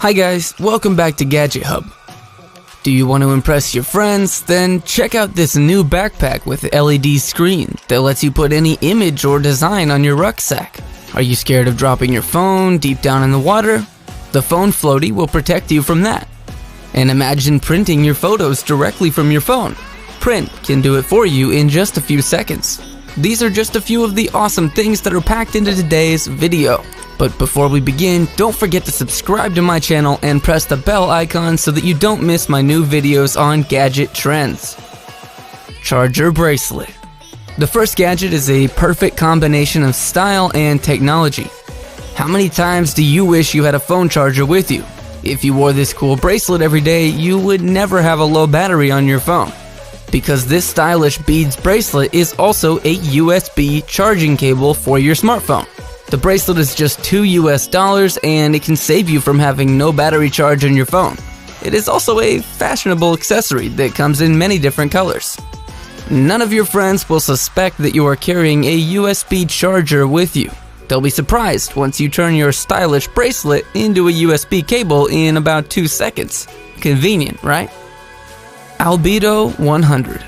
Hi guys, welcome back to Gadget Hub. Do you want to impress your friends? Then check out this new backpack with LED screen that lets you put any image or design on your rucksack. Are you scared of dropping your phone deep down in the water? The phone floaty will protect you from that. And imagine printing your photos directly from your phone. Print can do it for you in just a few seconds. These are just a few of the awesome things that are packed into today's video. But before we begin, don't forget to subscribe to my channel and press the bell icon so that you don't miss my new videos on gadget trends. Charger bracelet. The first gadget is a perfect combination of style and technology. How many times do you wish you had a phone charger with you? If you wore this cool bracelet every day, you would never have a low battery on your phone. Because this stylish beads bracelet is also a USB charging cable for your smartphone. The bracelet is just $2 and it can save you from having no battery charge on your phone. It is also a fashionable accessory that comes in many different colors. None of your friends will suspect that you are carrying a USB charger with you. They'll be surprised once you turn your stylish bracelet into a USB cable in about 2 seconds. Convenient, right? Albedo 100.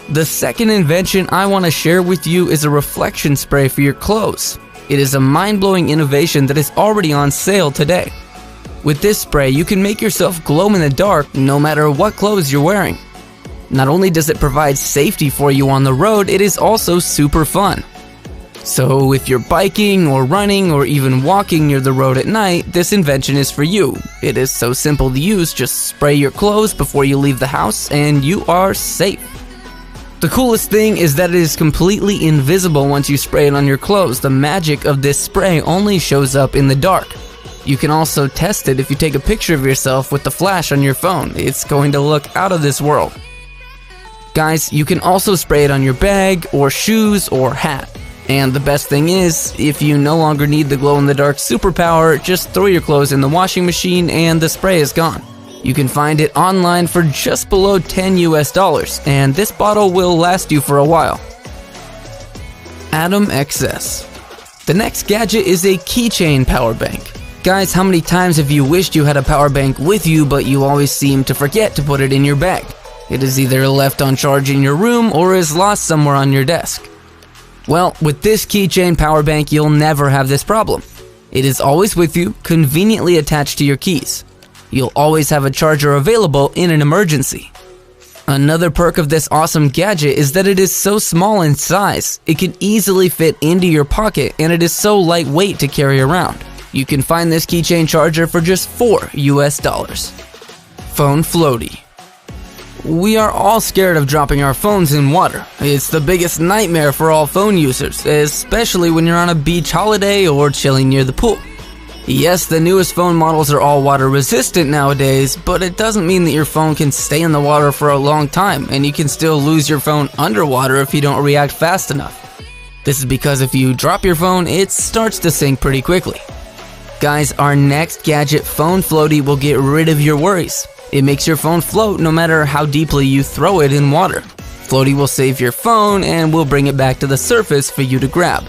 The second invention I want to share with you is a reflection spray for your clothes. It is a mind-blowing innovation that is already on sale today. With this spray, you can make yourself glow in the dark no matter what clothes you're wearing. Not only does it provide safety for you on the road, it is also super fun. So if you're biking or running or even walking near the road at night, this invention is for you. It is so simple to use, just spray your clothes before you leave the house and you are safe. The coolest thing is that it is completely invisible once you spray it on your clothes. The magic of this spray only shows up in the dark. You can also test it if you take a picture of yourself with the flash on your phone. It's going to look out of this world. Guys, you can also spray it on your bag or shoes or hat. And the best thing is, if you no longer need the glow-in-the-dark superpower, just throw your clothes in the washing machine and the spray is gone. You can find it online for just below $10, and this bottle will last you for a while. Atom XS. The next gadget is a keychain power bank. Guys, how many times have you wished you had a power bank with you, but you always seem to forget to put it in your bag? It is either left on charge in your room or is lost somewhere on your desk. Well, with this keychain power bank, you'll never have this problem. It is always with you, conveniently attached to your keys. You'll always have a charger available in an emergency. Another perk of this awesome gadget is that it is so small in size. It can easily fit into your pocket and it is so lightweight to carry around. You can find this keychain charger for just $4. Phone floaty. We are all scared of dropping our phones in water. It's the biggest nightmare for all phone users, especially when you're on a beach holiday or chilling near the pool. Yes, the newest phone models are all water resistant nowadays, but it doesn't mean that your phone can stay in the water for a long time, and you can still lose your phone underwater if you don't react fast enough. This is because if you drop your phone, it starts to sink pretty quickly. Guys, our next gadget, Phone Floaty, will get rid of your worries. It makes your phone float no matter how deeply you throw it in water. Floaty will save your phone and will bring it back to the surface for you to grab.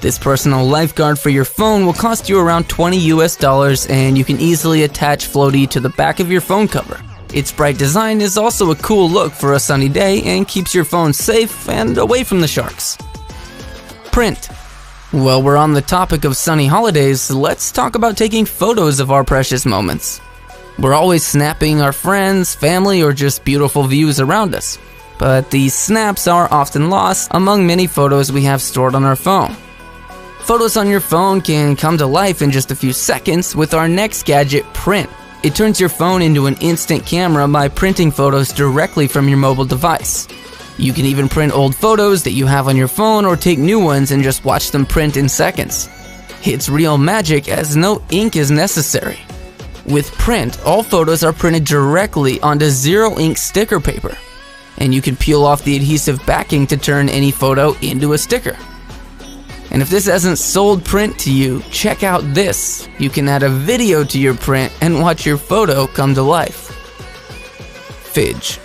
This personal lifeguard for your phone will cost you around $20 and you can easily attach Floaty to the back of your phone cover. Its bright design is also a cool look for a sunny day and keeps your phone safe and away from the sharks. Print. Well, we're on the topic of sunny holidays, let's talk about taking photos of our precious moments. We're always snapping our friends, family, or just beautiful views around us. But these snaps are often lost among many photos we have stored on our phone. Photos on your phone can come to life in just a few seconds with our next gadget, Print. It turns your phone into an instant camera by printing photos directly from your mobile device. You can even print old photos that you have on your phone or take new ones and just watch them print in seconds. It's real magic as no ink is necessary. With Print, all photos are printed directly onto zero-ink sticker paper. And you can peel off the adhesive backing to turn any photo into a sticker. And if this hasn't sold Print to you, check out this. You can add a video to your print and watch your photo come to life. Fidge.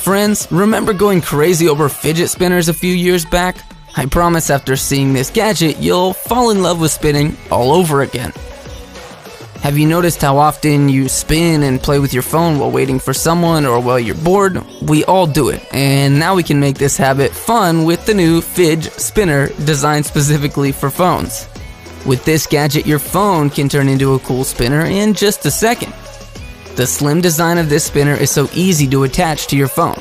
Friends, remember going crazy over fidget spinners a few years back? I promise after seeing this gadget, you'll fall in love with spinning all over again. Have you noticed how often you spin and play with your phone while waiting for someone or while you're bored? We all do it, and now we can make this habit fun with the new Fidge spinner designed specifically for phones. With this gadget, your phone can turn into a cool spinner in just a second. The slim design of this spinner is so easy to attach to your phone.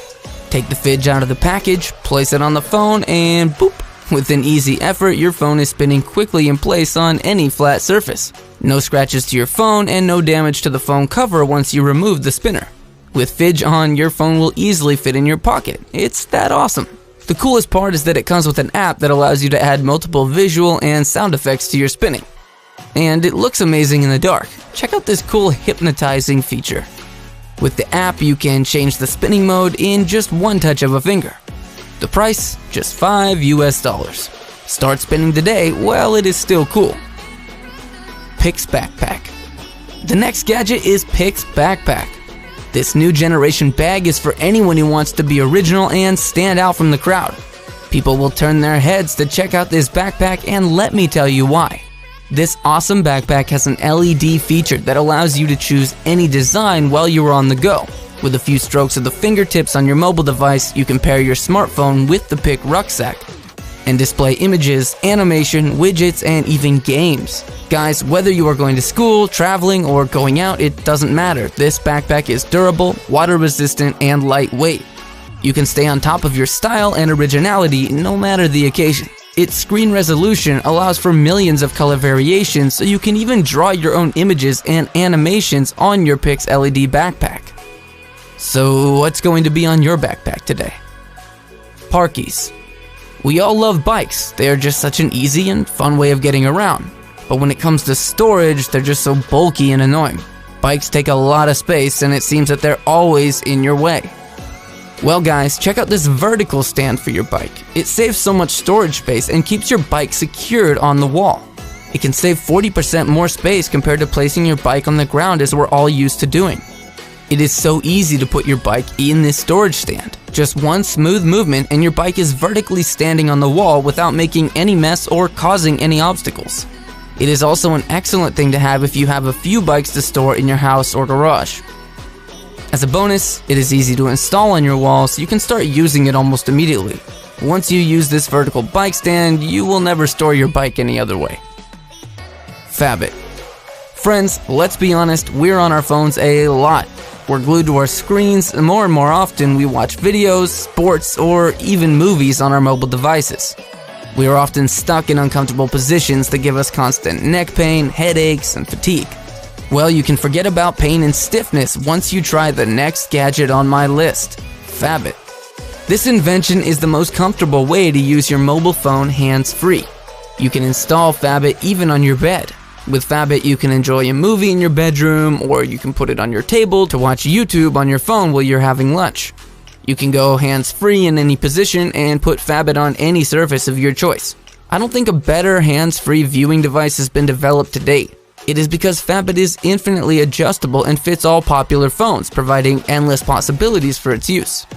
Take the Fidge out of the package, place it on the phone, and boop! With an easy effort, your phone is spinning quickly in place on any flat surface. No scratches to your phone and no damage to the phone cover once you remove the spinner. With Fidge on, your phone will easily fit in your pocket. It's that awesome. The coolest part is that it comes with an app that allows you to add multiple visual and sound effects to your spinning. And it looks amazing in the dark. Check out this cool hypnotizing feature. With the app, you can change the spinning mode in just one touch of a finger. The price, just $5 US. Start spinning today while it is still cool. Pix Backpack. The next gadget is Pix Backpack. This new generation bag is for anyone who wants to be original and stand out from the crowd. People will turn their heads to check out this backpack, and let me tell you why. This awesome backpack has an LED feature that allows you to choose any design while you are on the go. With a few strokes of the fingertips on your mobile device, you can pair your smartphone with the Pix rucksack and display images, animation, widgets, and even games. Guys, whether you are going to school, traveling, or going out, it doesn't matter. This backpack is durable, water resistant, and lightweight. You can stay on top of your style and originality no matter the occasion. Its screen resolution allows for millions of color variations, so you can even draw your own images and animations on your Pix LED backpack. So what's going to be on your backpack today? Parkies. We all love bikes. They are just such an easy and fun way of getting around. But when it comes to storage, they're just so bulky and annoying. Bikes take a lot of space, and it seems that they're always in your way. Well guys, check out this vertical stand for your bike. It saves so much storage space and keeps your bike secured on the wall. It can save 40% more space compared to placing your bike on the ground, as we're all used to doing. It is so easy to put your bike in this storage stand. Just one smooth movement and your bike is vertically standing on the wall without making any mess or causing any obstacles. It is also an excellent thing to have if you have a few bikes to store in your house or garage. As a bonus, it is easy to install on your wall, so you can start using it almost immediately. Once you use this vertical bike stand, you will never store your bike any other way. Fabit. Friends, let's be honest, we're on our phones a lot. We're glued to our screens, and more often we watch videos, sports, or even movies on our mobile devices. We are often stuck in uncomfortable positions that give us constant neck pain, headaches, and fatigue. Well, you can forget about pain and stiffness once you try the next gadget on my list, Fabit. This invention is the most comfortable way to use your mobile phone hands-free. You can install Fabit even on your bed. With Fabit, you can enjoy a movie in your bedroom, or you can put it on your table to watch YouTube on your phone while you're having lunch. You can go hands-free in any position and put Fabit on any surface of your choice. I don't think a better hands-free viewing device has been developed to date. It is because Fabit is infinitely adjustable and fits all popular phones, providing endless possibilities for its use.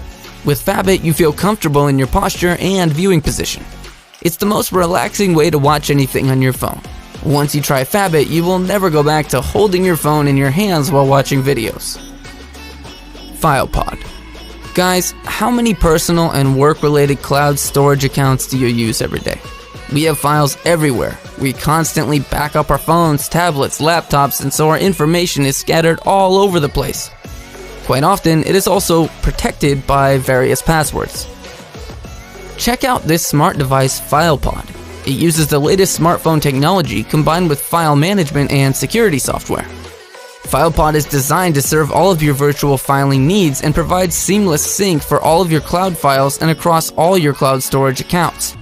With Fabit, you feel comfortable in your posture and viewing position. It's the most relaxing way to watch anything on your phone. Once you try Fabit, you will never go back to holding your phone in your hands while watching videos. FilePod. Guys, how many personal and work-related cloud storage accounts do you use every day? We have files everywhere. We constantly back up our phones, tablets, laptops, and so our information is scattered all over the place. Quite often, it is also protected by various passwords. Check out this smart device, FilePod. It uses the latest smartphone technology combined with file management and security software. FilePod is designed to serve all of your virtual filing needs and provides seamless sync for all of your cloud files and across all your cloud storage accounts.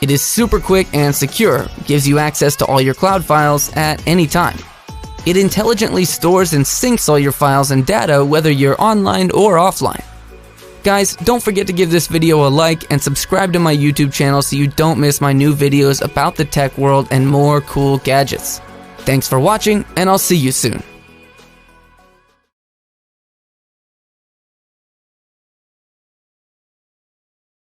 It is super quick and secure, gives you access to all your cloud files at any time. It intelligently stores and syncs all your files and data whether you're online or offline. Guys, don't forget to give this video a like and subscribe to my YouTube channel so you don't miss my new videos about the tech world and more cool gadgets. Thanks for watching, and I'll see you soon.